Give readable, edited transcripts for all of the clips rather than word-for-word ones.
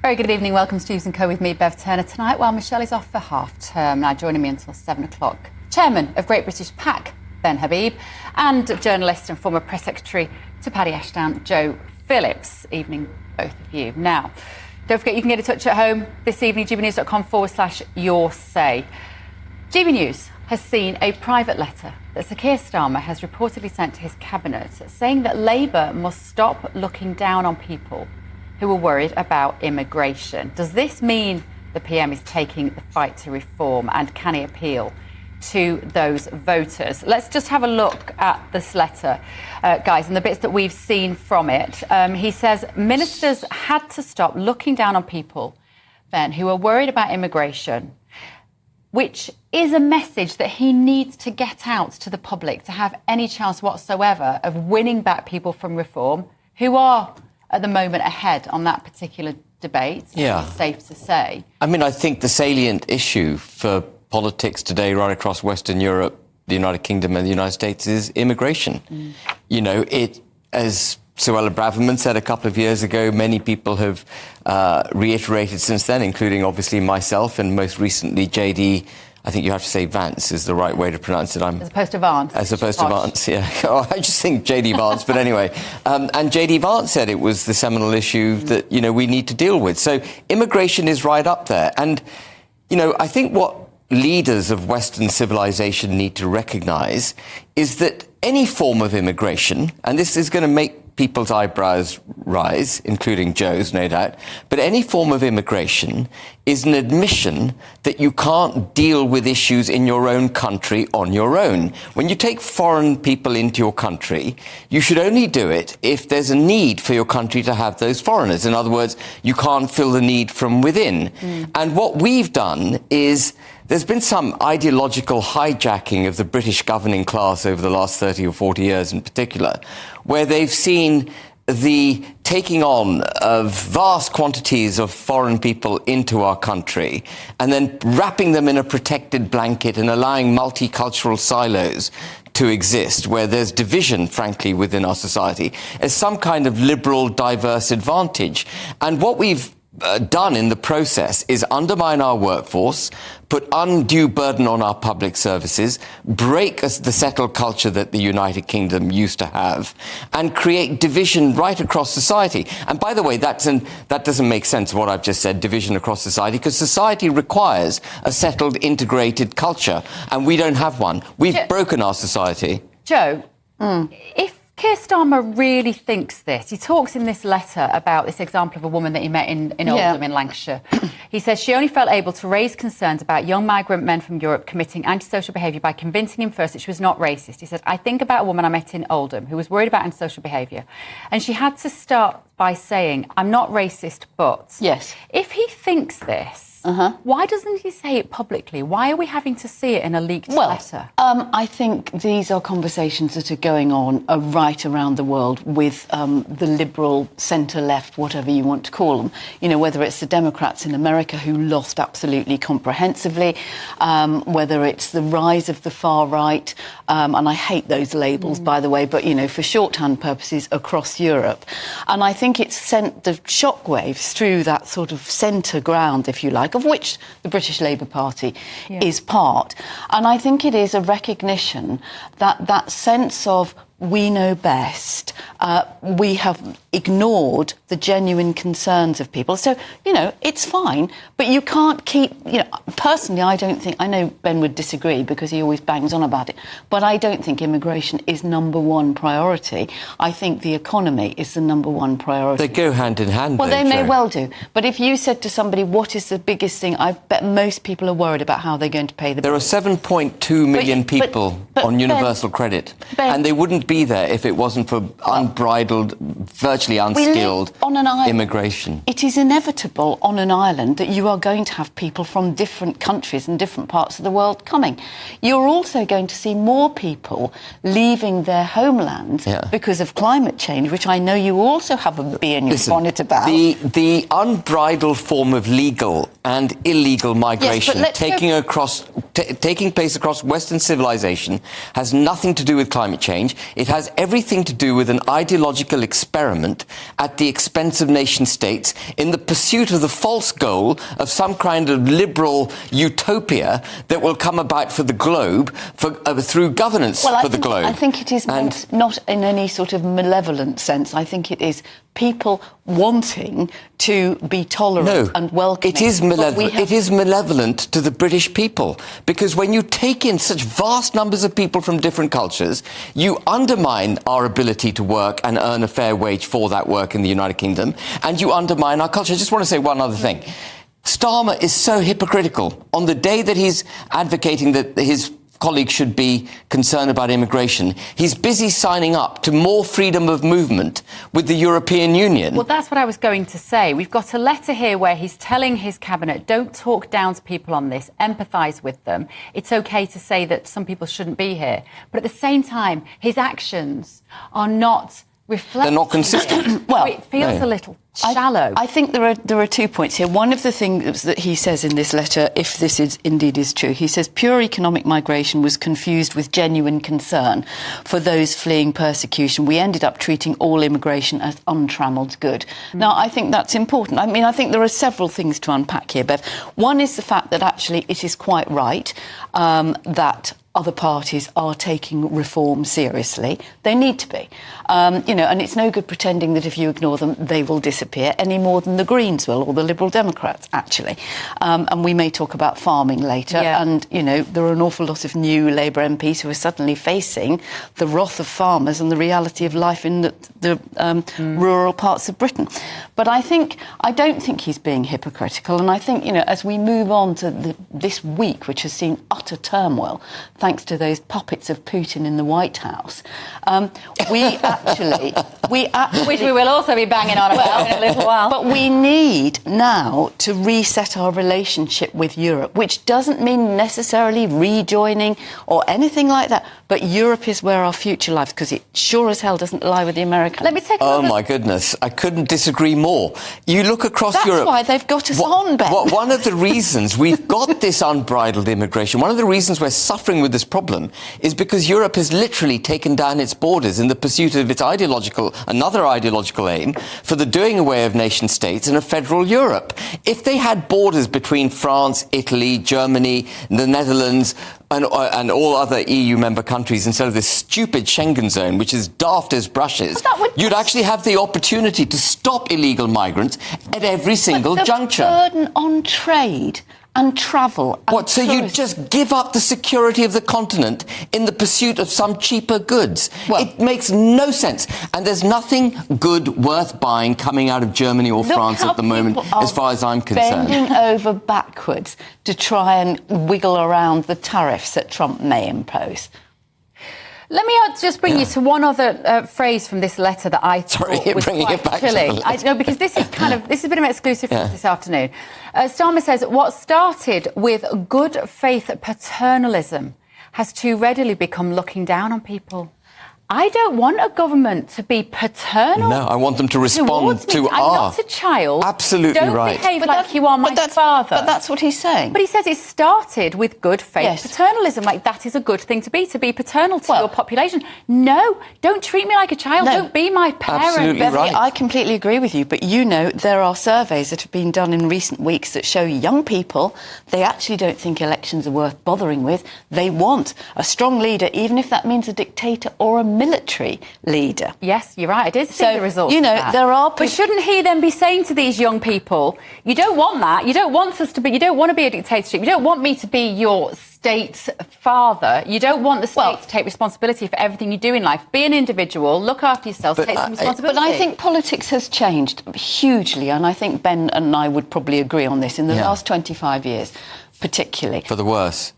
Very good evening. Welcome to News & Co with me, Bev Turner, tonight while Michelle is off for half-term. Now joining me until 7 o'clock, Chairman of Great British PAC, Ben Habib, and journalist and former press secretary to Paddy Ashdown, Joe Phillips. Evening, both of you. Now, don't forget you can get in touch at home this evening, gbnews.com/your say. GB News has seen a private letter that Sir Keir Starmer has reportedly sent to his cabinet saying that Labour must stop looking down on people who are worried about immigration. Does this mean the PM is taking the fight to reform, and can he appeal to those voters? Let's just have a look at this letter, guys, and the bits that we've seen from it. He says ministers had to stop looking down on people, Ben, who are worried about immigration, which is a message that he needs to get out to the public to have any chance whatsoever of winning back people from reform who are at the moment ahead on that particular debate. Yeah. It's safe to say. I mean, I think the salient issue for politics today right across Western Europe, the United Kingdom and the United States is immigration. You know, as Suella Braverman said a couple of years ago, many people have reiterated since then, including obviously myself and most recently JD, I think you have to say Vance is the right way to pronounce it. As opposed to Vance. As opposed to Vance, yeah. Oh, I just think JD Vance, but anyway. And JD Vance said it was the seminal issue that, you know, we need to deal with. So immigration is right up there. And, you know, I think what leaders of Western civilization need to recognise is that any form of immigration, and this is going to make people's eyebrows rise, including Joe's, no doubt, but any form of immigration is an admission that you can't deal with issues in your own country on your own. When you take foreign people into your country, you should only do it if there's a need for your country to have those foreigners. In other words, you can't fill the need from within. And what we've done is there's been some ideological hijacking of the British governing class over the last 30 or 40 years in particular, where they've seen the taking on of vast quantities of foreign people into our country and then wrapping them in a protected blanket and allowing multicultural silos to exist, where there's division, frankly, within our society, as some kind of liberal, diverse advantage. And what we've done in the process is undermine our workforce, put undue burden on our public services, break the settled culture that the United Kingdom used to have, and create division right across society. And by the way, that doesn't make sense, what I've just said, division across society, because society requires a settled, integrated culture, and we don't have one. We've broken our society. Joe, if Keir Starmer really thinks this, he talks in this letter about this example of a woman that he met in Oldham in Lancashire. He says she only felt able to raise concerns about young migrant men from Europe committing antisocial behaviour by convincing him first that she was not racist. He said, I think about a woman I met in Oldham who was worried about antisocial behaviour, and she had to start by saying, I'm not racist, but... Yes. If he thinks this, why doesn't he say it publicly? Why are we having to see it in a leaked letter? I think these are conversations that are going on right around the world with the liberal, centre-left, whatever you want to call them. You know, whether it's the Democrats in America who lost absolutely comprehensively, whether it's the rise of the far right, and I hate those labels, by the way, but, you know, for shorthand purposes across Europe. And I think it's sent the shockwaves through that sort of centre ground, if you like, of which the British Labour Party is part. And I think it is a recognition that that sense of we know best, we have ignored the genuine concerns of people. So, you know, it's fine, but you can't keep, you know, personally, I don't think, I know Ben would disagree because he always bangs on about it, but I don't think immigration is number one priority. I think the economy is the number one priority. They go hand in hand. Well, they may well do. But if you said to somebody, what is the biggest thing, I bet most people are worried about how they're going to pay the bill. There are 7.2 million people on universal credit, and they wouldn't be there if it wasn't for unbridled, virtually unskilled immigration. It is inevitable on an island that you are going to have people from different countries and different parts of the world coming. You're also going to see more people leaving their homelands because of climate change, which I know you also have a bee in your bonnet about. The unbridled form of legal and illegal migration taking place across Western civilization has nothing to do with climate change. It has everything to do with an ideological experiment at the expense of nation states in the pursuit of the false goal of some kind of liberal utopia that will come about for the globe through governance for the globe. I think it is meant not in any sort of malevolent sense. I think it is people wanting to be tolerant and welcoming. It is malevolent. It is malevolent to the British people, because when you take in such vast numbers of people from different cultures, you undermine our ability to work and earn a fair wage for that work in the United Kingdom, and you undermine our culture. I just want to say one other thing. Starmer is so hypocritical. On the day that he's advocating that his colleagues should be concerned about immigration, he's busy signing up to more freedom of movement with the European Union. Well, that's what I was going to say. We've got a letter here where he's telling his cabinet, don't talk down to people on this, empathise with them. It's OK to say that some people shouldn't be here. But at the same time, his actions are not reflecting. They're not consistent. Well, it feels a little shallow. I think there are 2 points here. One of the things that he says in this letter, if this is indeed is true, he says pure economic migration was confused with genuine concern for those fleeing persecution. We ended up treating all immigration as untrammelled good. Now, I think that's important. I mean, I think there are several things to unpack here, Bev. One is the fact that actually it is quite right that other parties are taking reform seriously. They need to be. And it's no good pretending that if you ignore them, they will disappear any more than the Greens will, or the Liberal Democrats, actually. And we may talk about farming later. Yeah. And, there are an awful lot of new Labour MPs who are suddenly facing the wrath of farmers and the reality of life in the rural parts of Britain. But I don't think he's being hypocritical. And I think, as we move on to this week, which has seen utter turmoil, thanks to those puppets of Putin in the White House, we actually... Which we will also be banging on about in a little while. But we need now to reset our relationship with Europe, which doesn't mean necessarily rejoining or anything like that. But Europe is where our future lies, because it sure as hell doesn't lie with the Americans. Let me take Oh, my goodness. I couldn't disagree more. You look across Europe... That's why they've got us on, Ben. One of the reasons we've got this unbridled immigration, one of the reasons we're suffering with this problem is because Europe has literally taken down its borders in the pursuit of its another ideological aim for the doing away of nation states and a federal Europe. If they had borders between France, Italy, Germany, the Netherlands, and all other EU member countries instead of this stupid Schengen zone, which is daft as brushes, you'd actually have the opportunity to stop illegal migrants at every single juncture. The burden on trade and travel. And so you just give up the security of the continent in the pursuit of some cheaper goods? It makes no sense. And there's nothing good worth buying coming out of Germany or France at the moment, as far as I'm concerned. Bending over backwards to try and wiggle around the tariffs that Trump may impose. Let me just bring you to one other phrase from this letter that I thought was quite chilling. Because this is a bit of an exclusive for us this afternoon. Starmer says, what started with good faith paternalism has too readily become looking down on people. I don't want a government to be paternal. No, I want them to respond to I'm not a child. Absolutely don't right. Don't behave like you are my father. But that's what he's saying. But he says it started with good faith paternalism. Like, that is a good thing to be paternal to your population. No, don't treat me like a child. No. Don't be my parent. Absolutely Beverly, right. I completely agree with you. But there are surveys that have been done in recent weeks that show young people, they actually don't think elections are worth bothering with. They want a strong leader, even if that means a dictator or a military leader. Yes, you're right. I did see the results. There are... But shouldn't he then be saying to these young people, you don't want that, you don't want us to be, you don't want to be a dictatorship, you don't want me to be your state's father, you don't want the state to take responsibility for everything you do in life. Be an individual, look after yourself, take some responsibility. But I think politics has changed hugely, and I think Ben and I would probably agree on this, in the last 25 years, particularly. For the worse?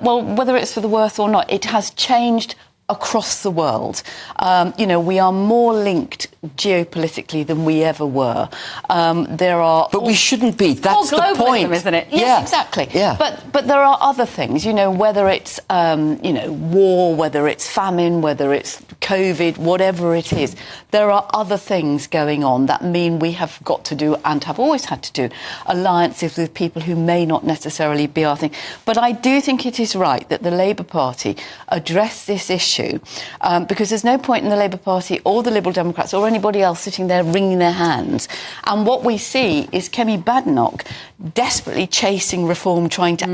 Whether it's for the worse or not, it has changed across the world. We are more linked geopolitically than we ever were. But we shouldn't be. That's the point, isn't it? Yes, exactly. Yeah. But there are other things, whether it's, war, whether it's famine, whether it's COVID, whatever it is, there are other things going on that mean we have got to do, and have always had to do, alliances with people who may not necessarily be our thing. But I do think it is right that the Labour Party address this issue to, because there's no point in the Labour Party or the Liberal Democrats or anybody else sitting there wringing their hands. And what we see is Kemi Badenoch desperately chasing reform, trying to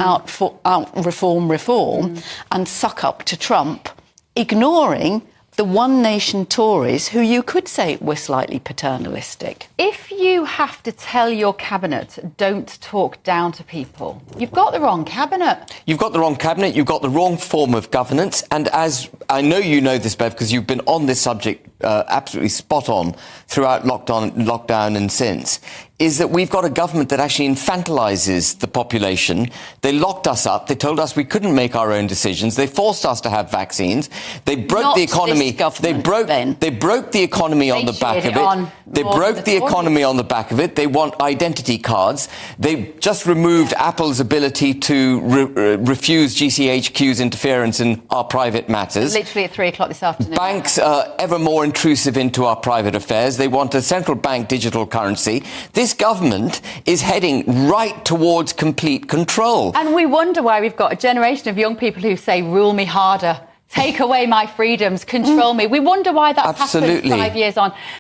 out-reform and suck up to Trump, ignoring the One Nation Tories, who you could say were slightly paternalistic. If you have to tell your cabinet, don't talk down to people, you've got the wrong cabinet. You've got the wrong cabinet, you've got the wrong form of governance, and as I know you know this, Bev, because you've been on this subject absolutely spot on throughout lockdown and since, is that we've got a government that actually infantilizes the population. They locked us up. They told us we couldn't make our own decisions. They forced us to have vaccines. They broke the economy. They broke the economy on the back of it. They broke the economy on the back of it. They want identity cards. They just removed Apple's ability to refuse GCHQ's interference in our private matters. Literally at 3 o'clock this afternoon. Banks are ever more intrusive into our private affairs. They want a central bank digital currency. This government is heading right towards complete control. And we wonder why we've got a generation of young people who say, rule me harder, take away my freedoms, control me. We wonder why that's happened 5 years on.